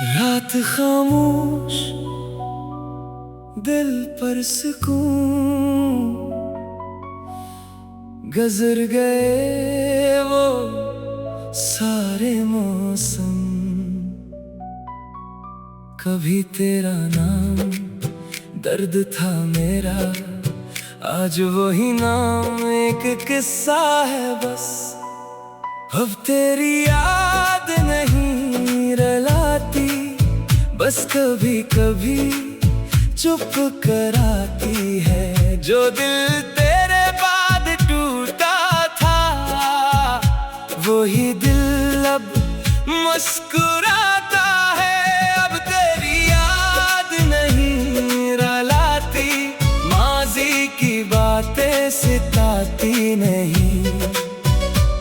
रात खामोश, दिल पर सुकून, गुजर गए वो सारे मौसम। कभी तेरा नाम दर्द था मेरा, आज वही नाम एक किस्सा है बस। अब तेरी याद नहीं रुलाती, बस कभी कभी चुप कराती है। जो दिल तेरे बाद टूटा था, वही दिल अब मुस्कुराता है। अब तेरी याद नहीं रुलाती, माजी की बातें सिताती नहीं।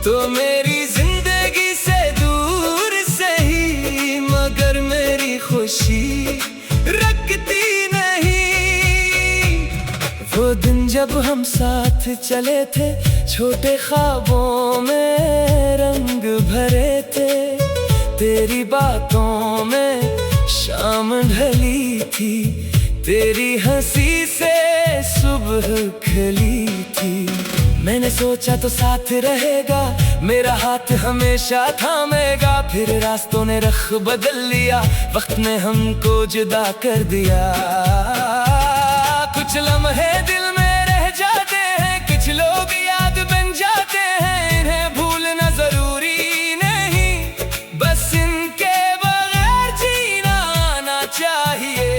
तो मेरी जिंदगी से दूर सही, मगर मेरी खुशी रखती नहीं। वो दिन जब हम साथ चले थे, छोटे ख्वाबों में रंग भरे थे। तेरी बातों में शाम ढली थी, तेरी हंसी से सुबह खिली थी। मैंने सोचा तो साथ रहेगा, मेरा हाथ हमेशा थामेगा। फिर रास्तों ने रख बदल लिया, वक्त ने हमको जुदा कर दिया। कुछ लम्हे दिल में रह जाते हैं, कुछ लोग याद बन जाते हैं। इन्हें भूलना जरूरी नहीं, बस इनके बगैर जीना आना चाहिए।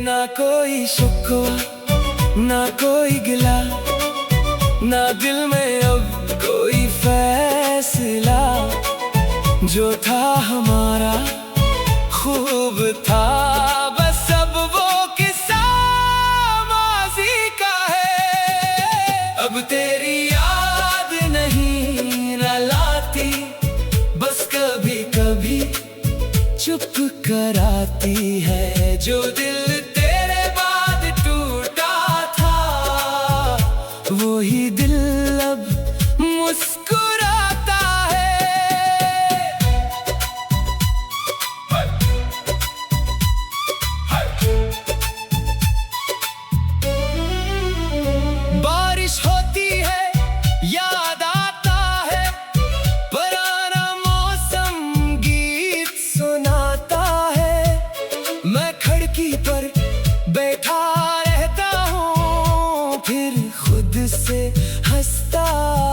ना कोई शिकवा, ना कोई गिला, ना दिल में अब कोई फैसला। जो था हमारा खूब था, बस अब वो किस्सा माज़ी का है। अब तेरी याद नहीं रुलाती, बस कभी कभी चुप कराती है। जो दिल तेरे बाद टूटा था, वही दिल अब मुस्कुराता है। बारिश होती है, याद आता है, पुराना मौसम गीत सुनाता है। मैं खिड़की पर बैठा रहता हूँ, फिर खुद से हंसता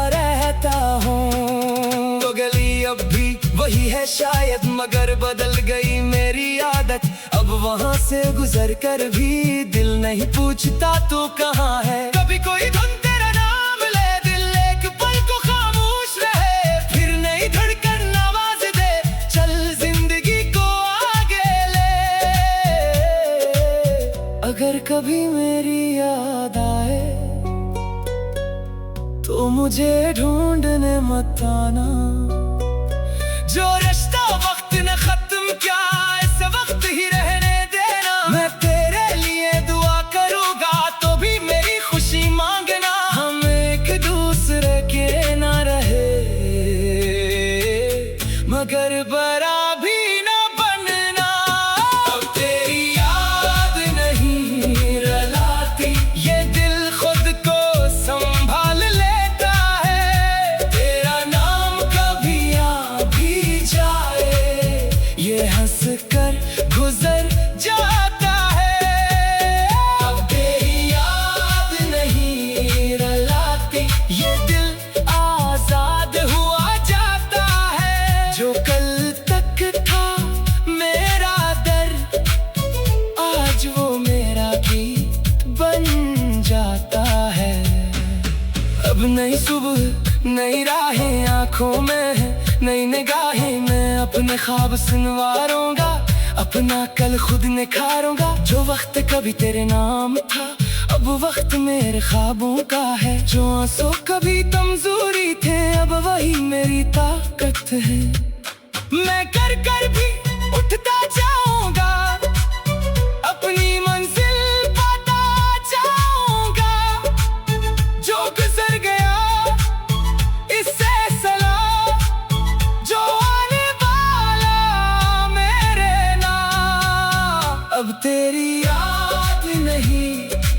रहता हूँ। तो गली अब भी वही है शायद, मगर बदल गई मेरी आदत। अब वहाँ से गुजर कर भी दिल नहीं पूछता तू कहाँ है। कभी कोई धुन तेरा नाम ले, दिल एक पल को खामोश रहे। फिर नई धड़कन आवाज दे, चल जिंदगी को आगे ले। अगर कभी मेरी याद आए, तो मुझे ढूंढने मत आना। जो रिश्ता वक्त ने खत्म किया, इस वक्त ही रहने देना। मैं तेरे लिए दुआ करूंगा, तो भी मेरी खुशी मांगना। हम एक दूसरे के ना रहे, मगर बरा भी ना बनना। अब तेरी याद नहीं रुलाती, ये दिल खुद को संभाल लेता है। तेरा नाम कभी आ भी जाए, ये हंस कर गुजर जाता है। अब तेरी याद नहीं रुलाती, ये दिल आजाद हुआ जाता है। जो कल तक था मेरा दर्द, आज वो मेरा गीत बन जाता है। अब नई सुबह, नई राहें आंखों में है, नई निगाहें। मैं अपने ख्वाब सुनवारूंगा, अपना कल खुद निखारूंगा। जो वक्त कभी तेरे नाम था, अब वक्त मेरे ख्वाबों का है। जो आंसू कभी कमजोरी थे, अब वही मेरी ताकत है। मैं कर कर भी उठता जाऊंगा, अपनी मंजिल पाता जाऊंगा।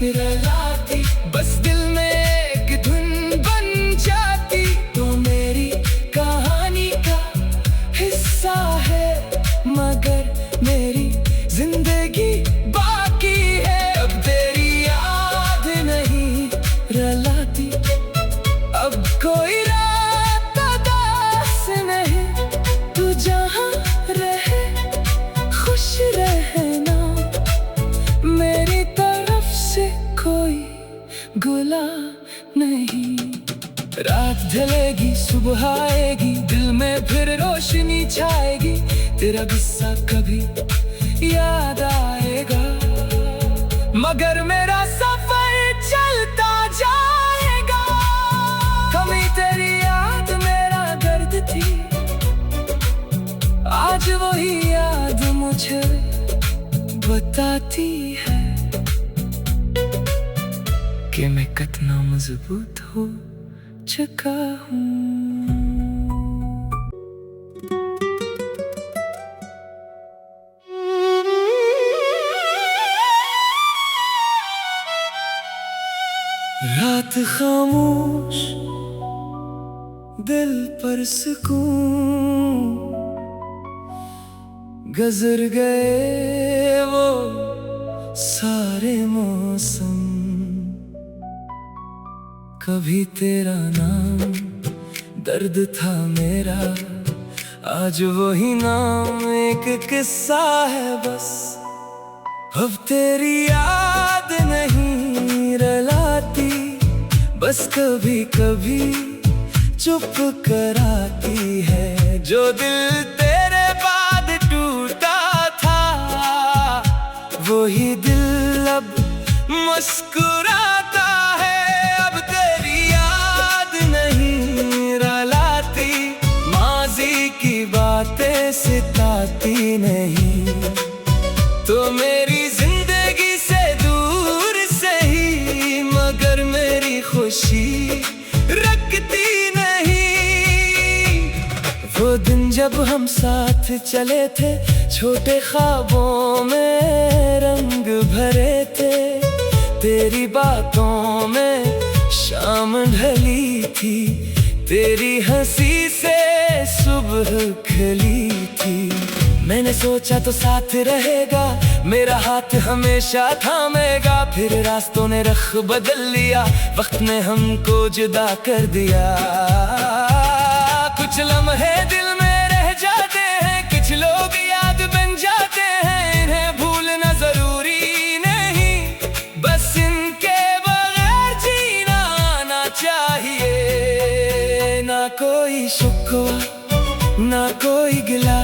रुलाती, बस दिल में एक धुन बन जाती। तो मेरी कहानी का हिस्सा है, मगर मेरी जिंदगी बाकी है। अब तेरी याद नहीं रुलाती, अब कोई रात उदास नहीं। तू जहाँ रहे खुश रहना, मेरी तरफ से कोई गुला नहीं। रात ढलेगी सुबह आएगी, दिल में फिर रोशनी छाएगी। तेरा गुस्सा कभी याद आएगा, मगर मेरा सफर चलता जाएगा। कमी तेरी याद मेरा दर्द थी, आज वही याद मुझे बताती है कि मैं कितना मजबूत हो चुका हूँ। रात खामोश, दिल पर सुकून, गुजर गए वो सारे मौसम। कभी तेरा नाम दर्द था मेरा, आज वही नाम एक किस्सा है बस। अब तेरी याद नहीं रुलाती, बस कभी कभी चुप कराती है। जो दिल तेरे बाद टूटा था, वही दिल अब मुस्कुराता है। अब तेरी याद नहीं रुलाती, माजी की बातें सिताती नहीं। तो मेरी जिंदगी से दूर सही, मगर मेरी खुशी रखती नहीं। वो दिन जब हम साथ चले थे, छोटे ख्वाबों में रंग भरे थे। तेरी बातों में शाम ढली थी, तेरी हंसी से सुबह खिली थी। मैंने सोचा तो साथ रहेगा, मेरा हाथ हमेशा थामेगा। फिर रास्तों ने रख बदल लिया, वक्त ने हमको जुदा कर दिया। कुछ लम्हे दिल में रह जाते हैं, कुछ लोग याद बन जाते हैं। इन्हें भूलना जरूरी नहीं, बस इनके बगैर जीना आना चाहिए। ना कोई शुक्वा ना कोई गिला,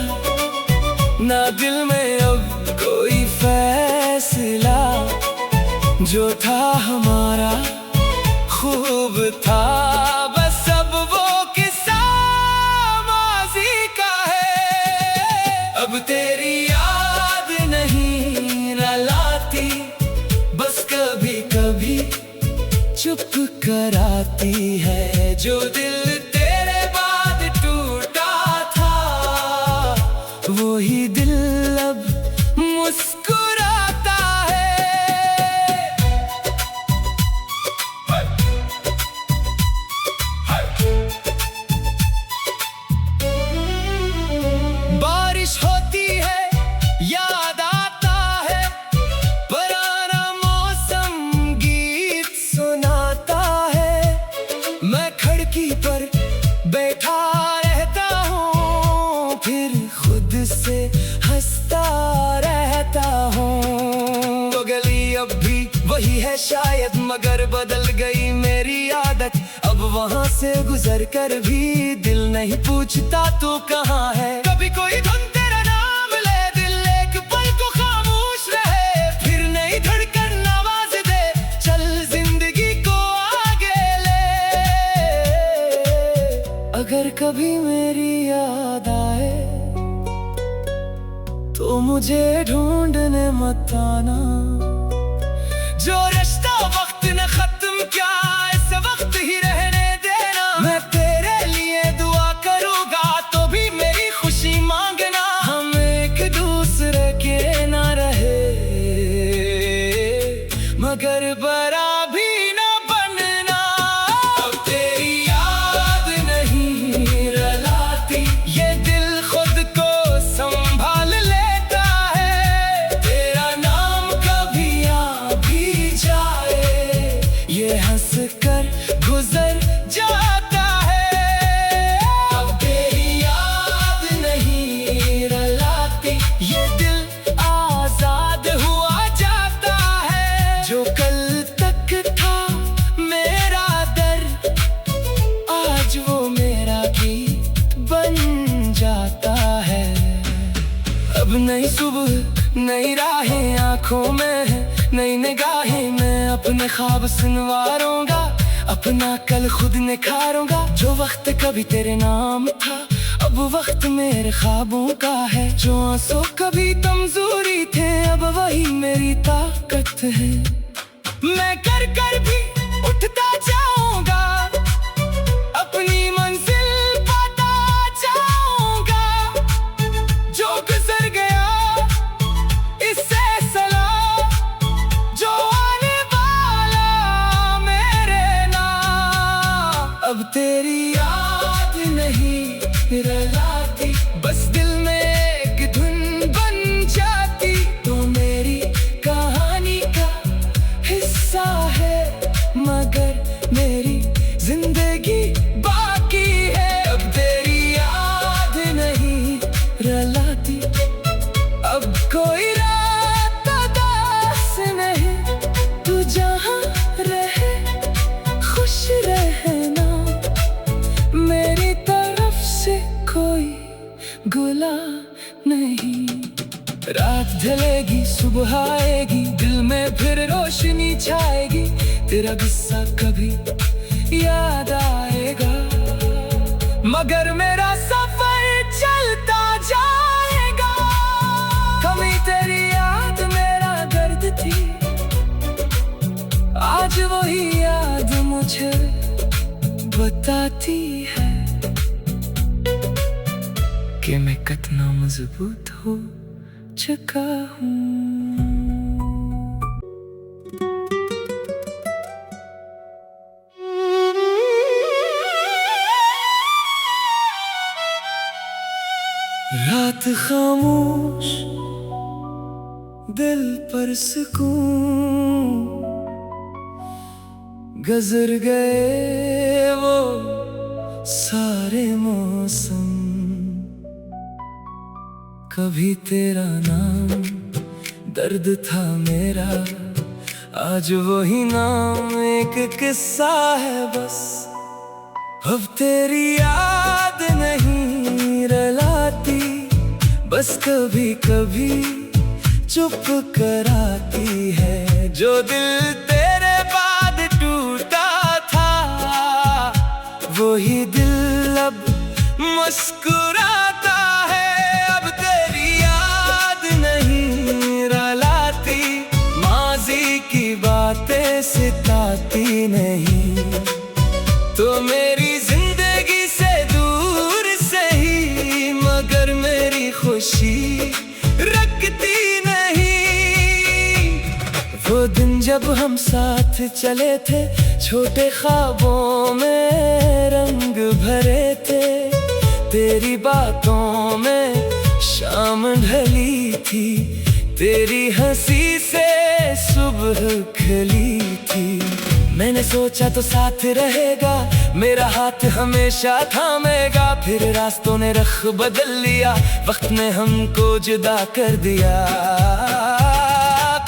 ना दिल में अब कोई फैसला। जो था हमारा खूब था, बस अब वो किस्सा माज़ी का है। अब तेरी याद नहीं रुलाती, बस कभी कभी चुप कराती है। जो दिल तेरे बाद टूटा था, वही दिल अब मुस्कुराता है। बारिश होती है याद आता है, पुराना मौसम गीत सुनाता है। मैं खिड़की पर बैठा रहता हूँ, फिर खुद से हंसता रहता हूँ। तो गली अब भी वही है शायद, मगर बदल गई मेरी आदत। अब वहाँ से गुजर कर भी दिल नहीं पूछता तू कहाँ है। कभी कोई धुन तेरा नाम ले, दिल एक पल को खामोश रहे। फिर नई धड़कन आवाज दे, चल जिंदगी को आगे ले। अगर कभी मेरी याद आए, तो मुझे ढूंढने मत आना। जो रिश्ता वक्त ने खत्म किया, इस वक्त ही रहने देना। मैं तेरे लिए दुआ करूंगा, तो भी मेरी खुशी मांगना। हम एक दूसरे के ना रहे, मगर दिलबरा भी न बनना। अब तेरी याद नहीं रुलाती, ये दिल खुद को संभाल लेता है। तेरा नाम कभी आ भी जाए, ये हंस कर गुजर जाता है। अब तेरी याद नहीं रुलाती, ये दिल आजाद हुआ जाता है। जो कल तक था मेरा दर, आज वो मेरा गीत बन जाता है। अब नई सुबह नई राहें आंखों में है, नई निगाहें मैं अपने ख्वाब सुनवारूंगा। अपना कल खुद निखारूंगा। जो वक्त कभी तेरे नाम था, अब वक्त मेरे ख्वाबों का है। जो आंसू कभी कमजोरी थे, अब वही मेरी ताकत है। मैं कर कर भी उठता जाऊंगा, अपनी मंजिल पाता जाऊंगा। जो गुजर गया इससे सलाम, जो आने वाला मेरे नाम। अब तेरी याद नहीं रुलाती, बस दिल में एक धुन बन जाती। तो मेरी कहानी का हिस्सा है, मगर मेरी जिंदगी बाकी है। अब तेरी याद नहीं रुलाती, अब कोई रात उदास नहीं। तू जहाँ रहे खुश रहना, मेरी तरफ से कोई गुला नहीं। रात ढलेगी सुबह आएगी, दिल में फिर रोशनी छाएगी। तेरा गुस्सा कभी याद आएगा, मगर मेरा सफर चलता जाएगा। कमी तेरी याद मेरा दर्द थी, आज वही याद मुझे बताती है कि मैं कितना मजबूत हो चुका हूँ। रात खामोश दिल पर सुकून, गुजर गए वो सारे मौसम। कभी तेरा नाम दर्द था मेरा, आज वही नाम एक किस्सा है बस। अब तेरी याद नहीं रुलाती, बस कभी कभी चुप कराती है। जो दिल तेरे बाद टूटा था, वही दिल अब मुस्कुराता है। अब तेरी याद नहीं रुलाती, माजी की बातें सिताती नहीं। तो मेरी जिंदगी से दूर सही, मगर मेरी खुशी रखती नहीं। वो दिन जब हम साथ चले थे, छोटे ख्वाबों में रंग भरे थे। तेरी बातों में शाम ढली थी, तेरी हंसी से सुबह खिली थी। मैंने सोचा तो साथ रहेगा, मेरा हाथ हमेशा थामेगा। फिर रास्तों ने रख बदल लिया, वक्त ने हमको जुदा कर दिया।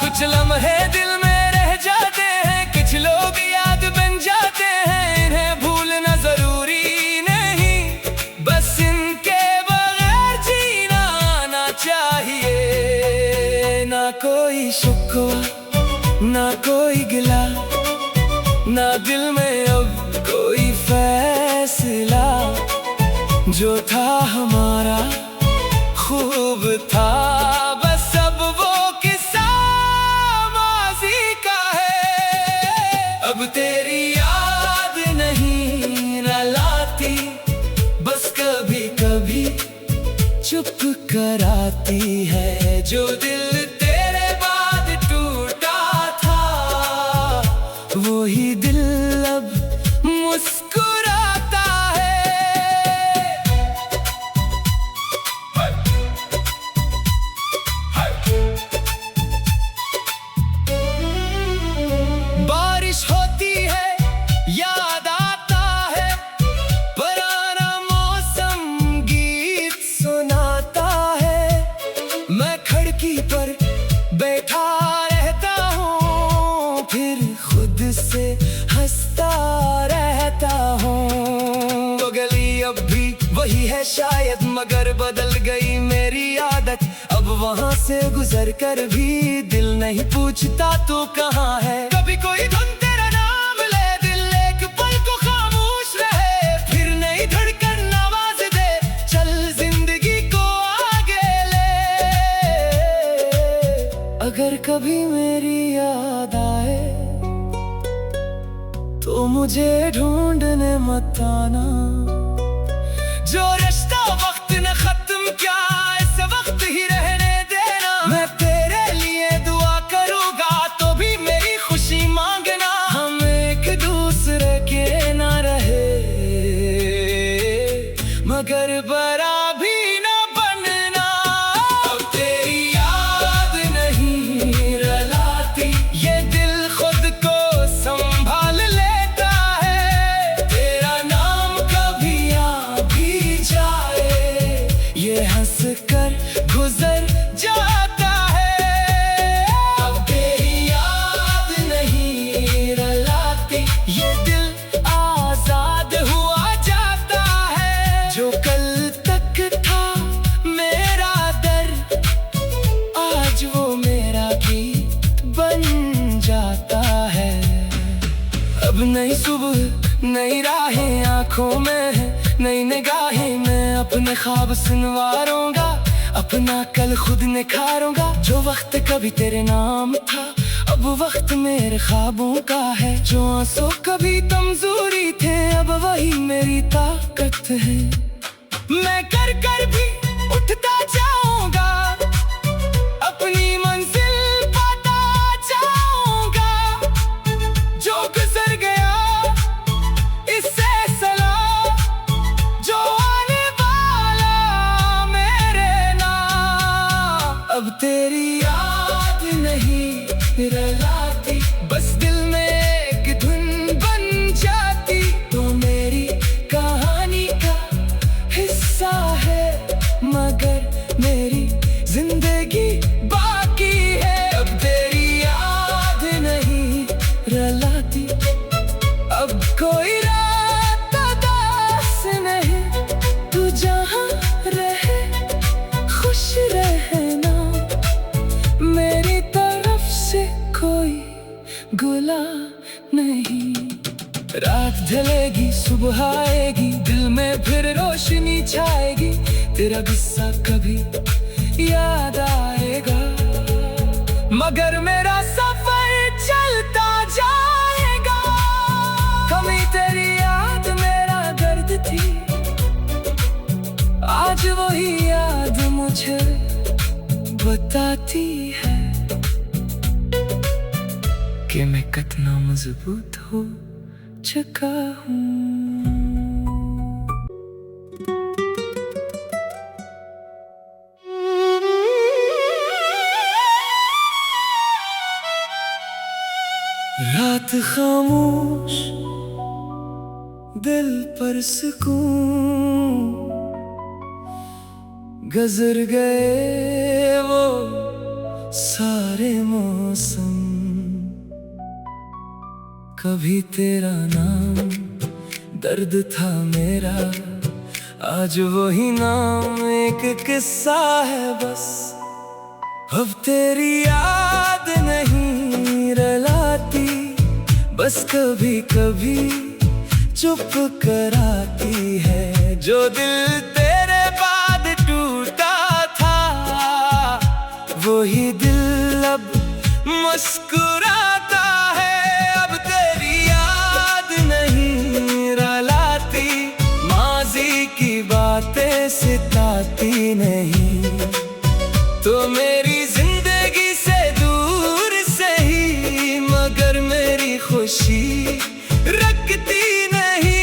कुछ लम्हे दिल में रह जाते हैं, कुछ लोग याद बन जाते हैं। इन्हें भूलना जरूरी नहीं, बस इनके बगैर जीना आना चाहिए। ना कोई शिकवा ना कोई गिला, ना दिल में अब कोई फैसला। जो था हमारा खूब था, बस अब वो किस्सा माज़ी का है। अब तेरी याद नहीं रुलाती, बस कभी कभी चुप कराती है। जो दिल तेरे बाद टूटा था, वही दिल अब मुस्कुराता है। बारिश होती है याद आता है, पुराना मौसम गीत सुनाता है। मैं खिड़की पर बैठा रहता हूँ, फिर खुद से हंसता रहता हूँ। तो गली अब भी वही है शायद, मगर बदल गई मेरी आदत। अब वहाँ से गुजर कर भी दिल नहीं पूछता तू कहाँ है। कभी कोई धुन तेरा नाम ले, दिल एक पल को खामोश रहे, फिर नई धड़कन आवाज दे, चल जिंदगी को आगे ले। अगर कभी मेरी याद आए तो मुझे ढूंढने मत आना। जो रिश्ता वक्त ने खत्म किया, इस वक्त ही रहने देना। मैं तेरे लिए दुआ करूंगा तो भी मेरी खुशी मांगना। हम एक दूसरे के ना रहे, मगर बरा भी ना बनना। अब तेरी याद नहीं रुलाती, ये दिल खुद को संभाल लेता है। तेरा नाम कभी आ भी जाए, ये हंस कर गुजर जाता है। अब तेरी याद नहीं रुलाती, ये दिल आजाद हुआ जाता है। जो कल तक था मेरा दर्द, आज वो मेरा गीत बन जाता है। अब नई सुबह नई राहें आंखों में है, नई निगाहें मैं अपने ख्वाब सुनवारूंगा। अपना कल खुद निखारूंगा। जो वक्त कभी तेरे नाम था, अब वक्त मेरे ख्वाबों का है। जो आंसू कभी कमजोरी थे, अब वही मेरी ताकत है। मैं कर कर भी उठता जाऊंगा, अपनी मंजिल पाता जाऊंगा। जो गुजर गया इससे सलाम, जो आने वाला मेरे नाम। अब तेरी याद नहीं रुलाती, बस दिल में एक धुन बन जाती। तो मेरी कहानी का हिस्सा है, मगर मेरी जिंदगी बाकी है। अब तेरी याद नहीं रुलाती, अब कोई रात उदास नहीं। तू जहाँ रहे खुश रहना, मेरी तरफ से कोई गुला नहीं। रात ढलेगी सुबह आएगी, दिल में फिर रोशनी छाएगी। तेरा गुस्सा कभी याद आएगा, मगर मेरा सफर चलता जाएगा। कमी तेरी याद मेरा दर्द थी, आज वही याद मुझे बताती है कि मैं कितना मजबूत हो चुका हूँ। रात खामोश, दिल पर सुकून, गुजर गए वो सारे मौसम। कभी तेरा नाम दर्द था मेरा, आज वही नाम एक किस्सा है बस। अब तेरी याद नहीं रुलाती, बस कभी कभी चुप कराती है। जो दिल तेरे बाद टूटा था, वही दिल अब मुस्कुराता है। अब तेरी याद नहीं रुलाती, माजी की बातें सिताती नहीं। तो मेरी जिंदगी से दूर से ही, मगर मेरी खुशी खामोशी रखती नहीं।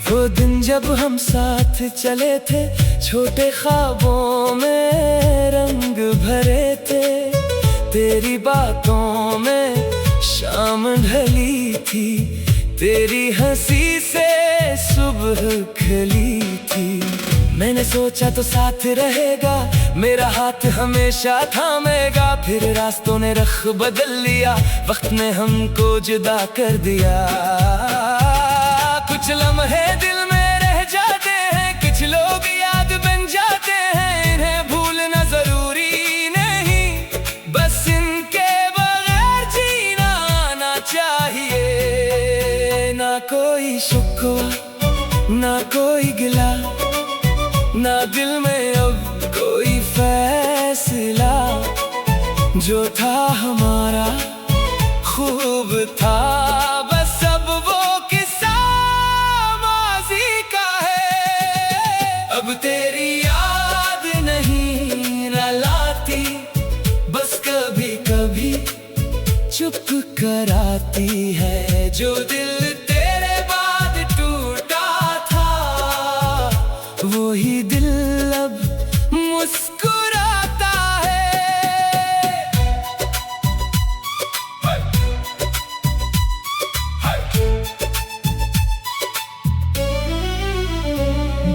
वो दिन जब हम साथ चले थे, छोटे ख्वाबों में रंग भरे थे। तेरी बातों में शाम ढली थी, तेरी हंसी से सुबह खिली थी। मैंने सोचा तो साथ रहेगा, मेरा हाथ हमेशा थामेगा। फिर रास्तों ने रख बदल लिया, वक्त ने हमको जुदा कर दिया। कुछ लम्हे दिल में रह जाते हैं, कुछ लोग याद बन जाते हैं। इन्हें भूलना जरूरी नहीं, बस इनके बगैर जीना आना चाहिए। ना कोई शिकवा, ना कोई गिला, ना दिल में अब कोई फैसला। जो था हमारा खूब था, बस अब वो किस्सा माज़ी का है। अब तेरी याद नहीं रुलाती, बस कभी कभी चुप कराती है। जो दिल तेरे बाद टूटा था, वही दिल अब मुस्कुराता है।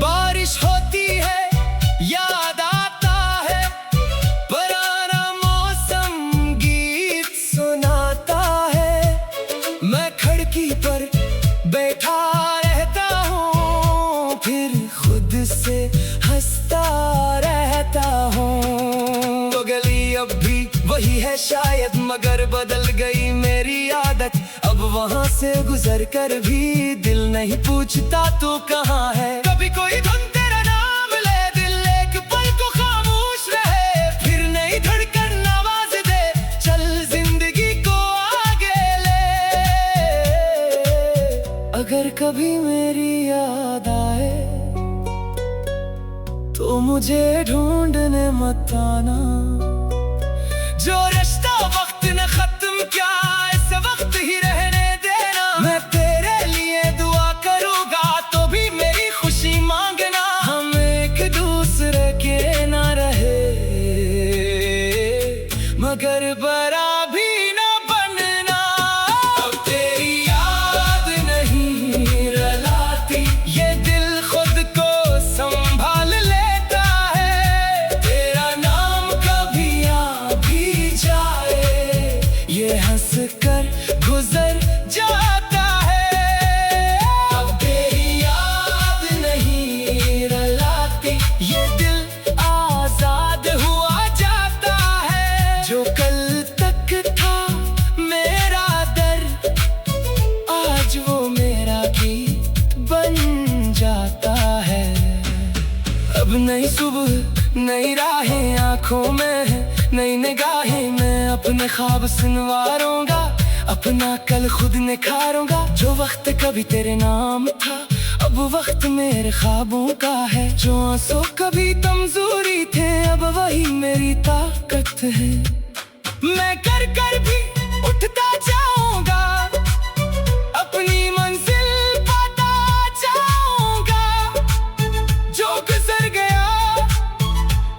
बारिश होती है, याद आता है, पुराना मौसम गीत सुनाता है। मैं खिड़की पर बैठा रहता हूँ, फिर खुद से हंसता रहता हूँ। वो गली अब भी वही है शायद, मगर बदल गई मेरी आदत। अब वहाँ से गुजर कर भी दिल नहीं पूछता तू कहाँ है। कभी कोई धुन तेरा नाम ले, दिल एक पल को खामोश रहे। फिर नई धड़कन आवाज दे, चल जिंदगी को आगे ले। अगर कभी मेरी याद आए तो मुझे ढूंढने मत आना। जो रिश्ता वक्त ने खत्म किया, इस वक्त ही रहने देना। मैं तेरे लिए दुआ करूंगा, तो भी मेरी खुशी मांगना। हम एक दूसरे के ना रहे, मगर बरा भी ना बनना। अब तेरी याद नहीं रुलाती, ये दिल खुद को संभाल लेता है। तेरा नाम कभी आ भी जाए, ये हंस कर गुजर जाता है। अब तेरी याद नहीं रुलाती, ये दिल आजाद हुआ जाता है। जो कल तक था मेरा दर्द, आज वो मेरा गीत बन जाता है। अब नई सुबह नई राहें आंखों में है, नई निगाहें मैं अपने ख्वाब सुनवारूंगा। अपना कल खुद निखारूंगा। जो वक्त कभी तेरे नाम था, अब वक्त मेरे ख्वाबों का है। जो आंसू कभी कमजोरी थे, अब वही मेरी ताकत है। मैं कर कर भी उठता जाऊंगा, अपनी मंजिल पाता जाऊंगा। जो गुजर गया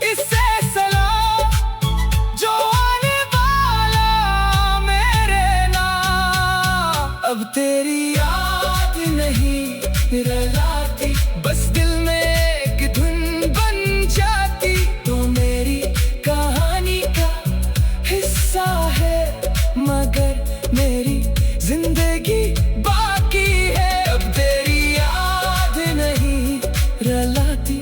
इससे सलाम, जो आने वाला मेरे नाम। अब तेरी याद नहीं रुलाती, बस दिल में एक धुन बन जाती। तो मेरी कहानी का हिस्सा है, मगर मेरी जिंदगी बाकी है। अब तेरी याद नहीं रुलाती,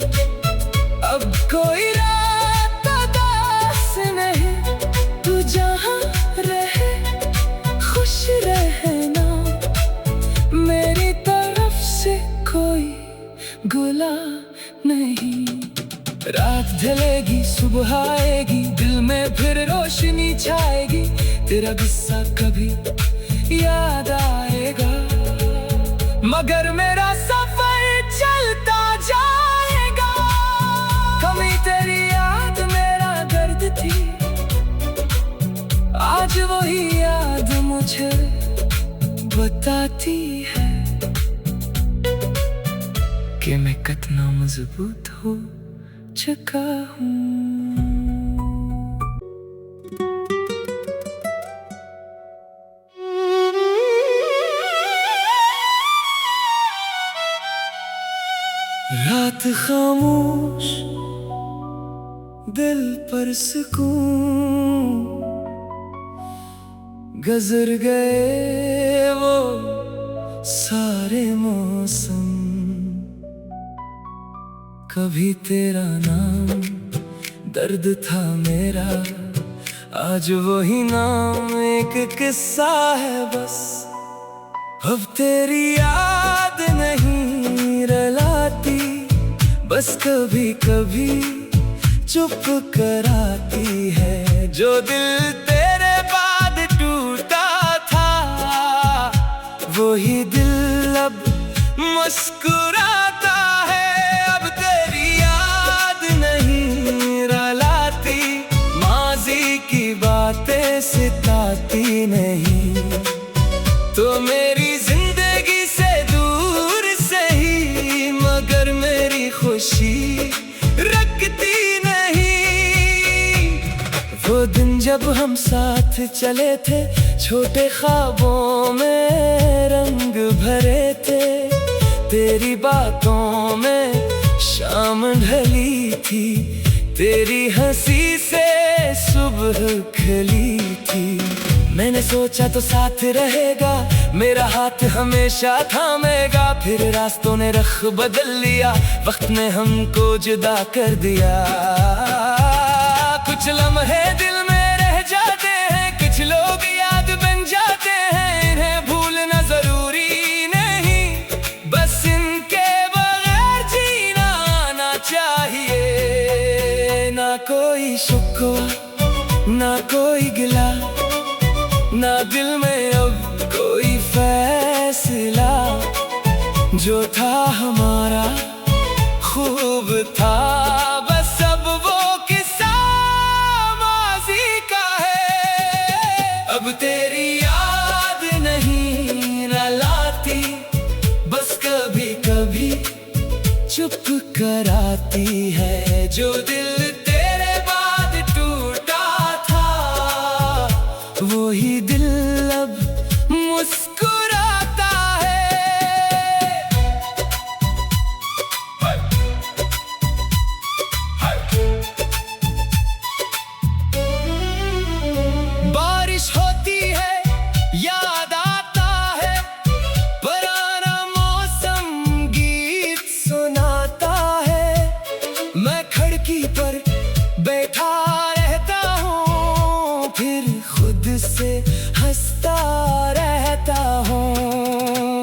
अब कोई रात उदास नहीं। तू जहाँ रहे खुश रहना, मेरी तरफ से कोई गुला नहीं। रात ढलेगी सुबह आएगी, दिल में फिर रोशनी छाएगी। तेरा गुस्सा कभी याद आएगा, मगर मेरा सफर चलता जाएगा। कमी तेरी याद मेरा दर्द थी, आज वही याद मुझे मुझे बताती है कि मैं कितना मजबूत हो चुका हूँ। रात खामोश, दिल पर सुकून, गुजर गए वो सारे मौसम। कभी तेरा नाम दर्द था मेरा, आज वही नाम एक किस्सा है बस। अब तेरी याद नहीं रुलाती, बस कभी कभी चुप कराती है। जो दिल तेरे बाद टूटा था, वही दिल अब मुस्कुराता है। अब तेरी याद नहीं रुलाती, माजी की बातें सताती नहीं, तो मेरी जिंदगी से दूर सही, मगर मेरी खुशी रखती नहीं। वो दिन जब हम साथ चले थे, छोटे ख्वाबों में रंग भरे थे। तेरी बातों में शाम ढली थी, तेरी हंसी से सुबह खिली थी। मैंने सोचा तो साथ रहेगा, मेरा हाथ हमेशा थामेगा। फिर रास्तों ने रख बदल लिया, वक्त ने हमको जुदा कर दिया। कुछ लम्हे दिल में रह जाते हैं, कुछ लोग याद बन जाते हैं। इन्हें भूलना जरूरी नहीं, बस इनके बगैर जीना आना चाहिए। ना कोई शुक्वा, ना कोई गिला, ना दिल में अब कोई फैसला। जो था हमारा खूब था, बस अब वो किस्सा माज़ी का है। अब तेरी याद नहीं रुलाती, बस कभी कभी चुप कराती है। जो दिल तेरे बाद टूटा था, वही दिल अब मुस्कुराता है। बारिश होती है, याद आता है, पुराना मौसम गीत सुनाता है। मैं खिड़की पर बैठा रहता हूँ, फिर खुद से हंसता रहता हूँ।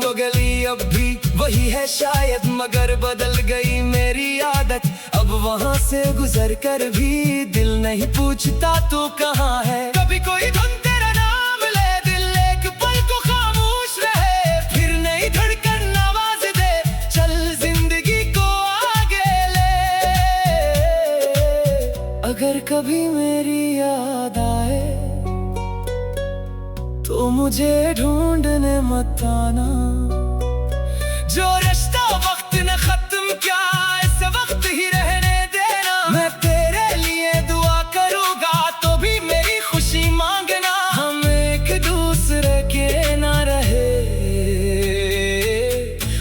वो गली अब भी वही है शायद, मगर बदल गई मेरी आदत। अब वहाँ से गुजर कर भी दिल नहीं पूछता तू कहाँ है। कभी कोई धुन तेरा नाम ले, दिल एक पल को खामोश रहे। फिर नई धड़कन आवाज दे, चल जिंदगी को आगे ले। अगर कभी मेरी याद आए, तो मुझे ढूंढने मत आना। जो रिश्ता वक्त ने खत्म किया, इस वक्त ही रहने देना। मैं तेरे लिए दुआ करूंगा, तो भी मेरी खुशी मांगना। हम एक दूसरे के ना रहे,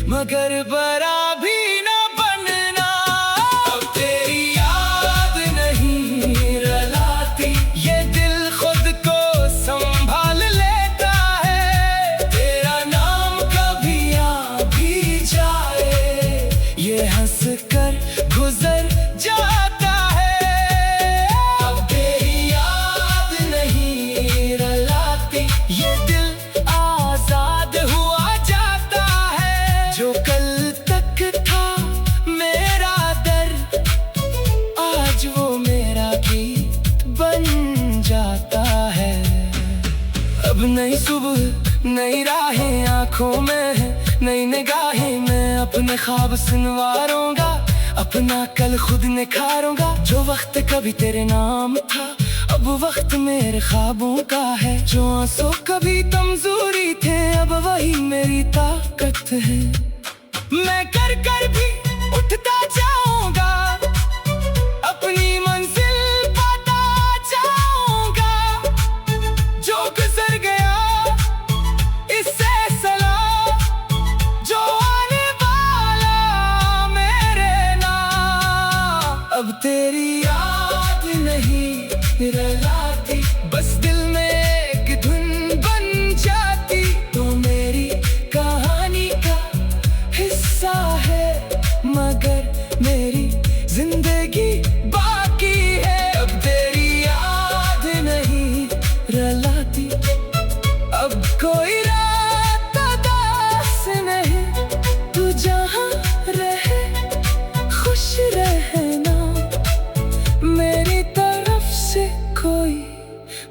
मगर बरा भी ना बनना। अब तेरी याद नहीं रुलाती, ये दिल खुद को संभाल लेता है। तेरा नाम कभी आ भी जाए, ये हंस कर गुजर जाता है। अब तेरी याद नहीं रुलाती, ये दिल आजाद हुआ जाता है। जो कल तक था मेरा दर्द, आज वो मेरा गीत बन जाता है। अब नई सुबह, नई राहें आंखों में है, नई निगाहें मैं अपने ख्वाब संवारूंगा। अपना कल खुद निखारूंगा। जो वक्त कभी तेरे नाम था, अब अब वक्त मेरे ख्वाबों का है, जो आंसू कभी कमजोरी थे अब वही मेरी ताकत है। मैं कर कर भी उठता जाऊंगा, अपनी मंजिल पाता जाऊंगा। जो गुजर गया इससे सलाम, जो आने वाला मेरे नाम। अब तेरी याद नहीं रुलाती, बस दिल में एक धुन बन जाती। तो मेरी कहानी का हिस्सा है, मगर मेरी जिंदगी बाकी है। अब तेरी याद नहीं रुलाती, अब कोई रात उदास नहीं। तू जहाँ रहे खुश रहना, मेरी तरफ से कोई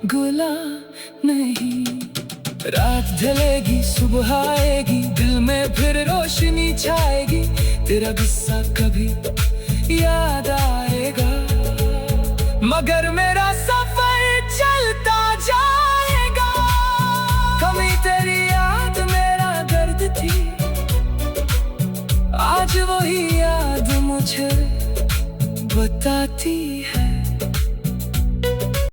गुला नहीं। रात ढलेगी सुबह आएगी, दिल में फिर रोशनी छाएगी। तेरा गुस्सा कभी याद आएगा, मगर मेरा सफर चलता जाएगा। कमी तेरी याद मेरा दर्द थी, आज वही याद मुझे बताती है।